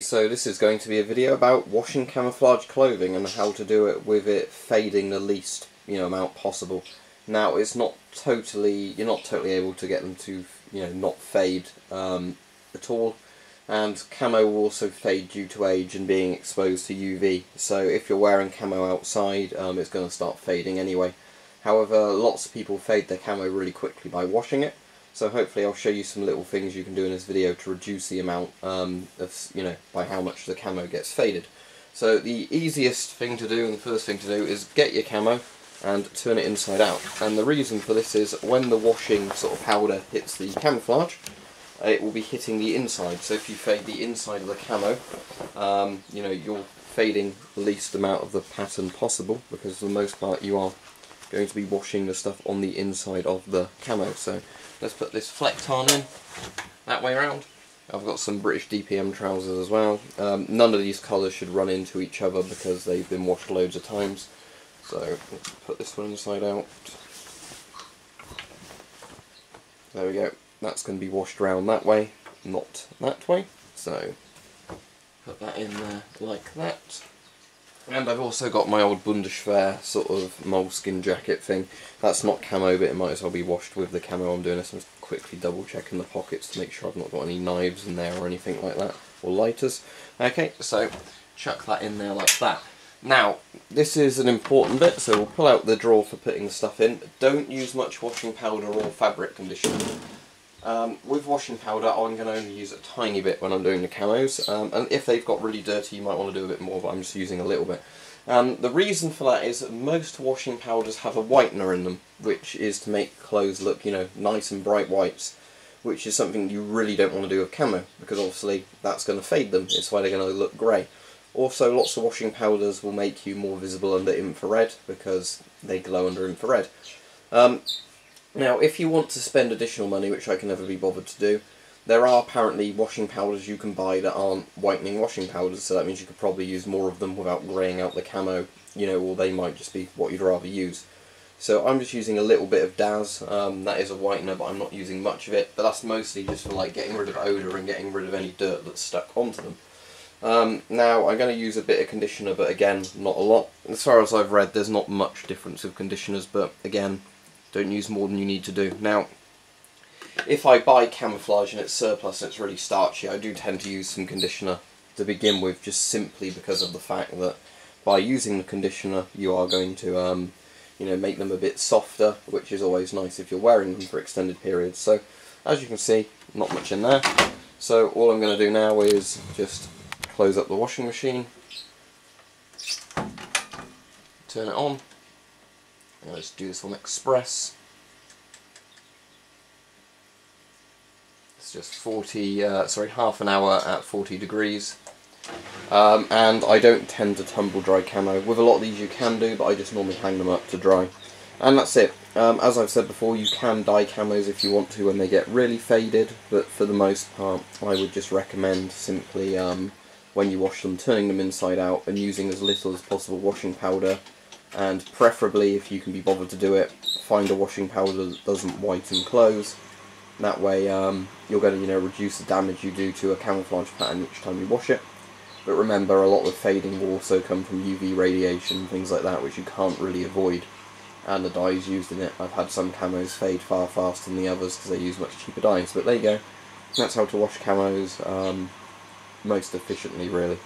So this is going to be a video about washing camouflage clothing and how to do it with it fading the least amount possible. Now you're not totally able to get them to not fade at all, and camo will also fade due to age and being exposed to UV. So if you're wearing camo outside, it's going to start fading anyway. However, lots of people fade their camo really quickly by washing it. So hopefully I'll show you some little things you can do in this video to reduce the amount by how much the camo gets faded. So the easiest thing to do and the first thing to do is get your camo and turn it inside out. And the reason for this is when the washing sort of powder hits the camouflage, it will be hitting the inside. So if you fade the inside of the camo, you're fading the least amount of the pattern possible, because for the most part you are going to be washing the stuff on the inside of the camo. So let's put this fleck tarn in that way around. I've got some British DPM trousers as well. None of these colours should run into each other because they've been washed loads of times. So let's put this one inside out. There we go. That's going to be washed around that way, not that way. So put that in there like that. And I've also got my old Bundeswehr sort of moleskin jacket thing. That's not camo, but it might as well be washed with the camo. I'm doing this. I'm just quickly double checking the pockets to make sure I've not got any knives in there or anything like that, or lighters. Okay, so chuck that in there like that. Now, this is an important bit, so we'll pull out the drawer for putting the stuff in. Don't use much washing powder or fabric conditioner. With washing powder, I'm going to only use a tiny bit when I'm doing the camos, and if they've got really dirty you might want to do a bit more, but I'm just using a little bit. The reason for that is that most washing powders have a whitener in them, which is to make clothes look, nice and bright whites, which is something you really don't want to do with camo, because obviously that's going to fade them. It's why they're going to look grey. Also, lots of washing powders will make you more visible under infrared, because they glow under infrared. Now, if you want to spend additional money, which I can never be bothered to do, there are apparently washing powders you can buy that aren't whitening washing powders, so that means you could probably use more of them without greying out the camo, or they might just be what you'd rather use. So I'm just using a little bit of Daz. That is a whitener, but I'm not using much of it, but that's mostly just for getting rid of odour and getting rid of any dirt that's stuck onto them. Now, I'm going to use a bit of conditioner, but again, not a lot. As far as I've read, there's not much difference with conditioners, but again, don't use more than you need to do. Now, if I buy camouflage and it's surplus and it's really starchy, I do tend to use some conditioner to begin with, just simply because of the fact that by using the conditioner you are going to make them a bit softer, which is always nice if you're wearing them for extended periods. So as you can see, not much in there. So all I'm going to do now is just close up the washing machine, turn it on. Let's do this on express. It's just half an hour at 40 degrees. And I don't tend to tumble dry camo. With a lot of these you can do, but I just normally hang them up to dry. And that's it. As I've said before, you can dye camos if you want to when they get really faded, but for the most part I would just recommend simply when you wash them, turning them inside out and using as little as possible washing powder. And preferably, if you can be bothered to do it, find a washing powder that doesn't whiten clothes. That way you're going to reduce the damage you do to a camouflage pattern each time you wash it. But remember, a lot of fading will also come from UV radiation, things like that, which you can't really avoid. And the dyes used in it. I've had some camos fade far faster than the others because they use much cheaper dyes. But there you go. That's how to wash camos most efficiently, really.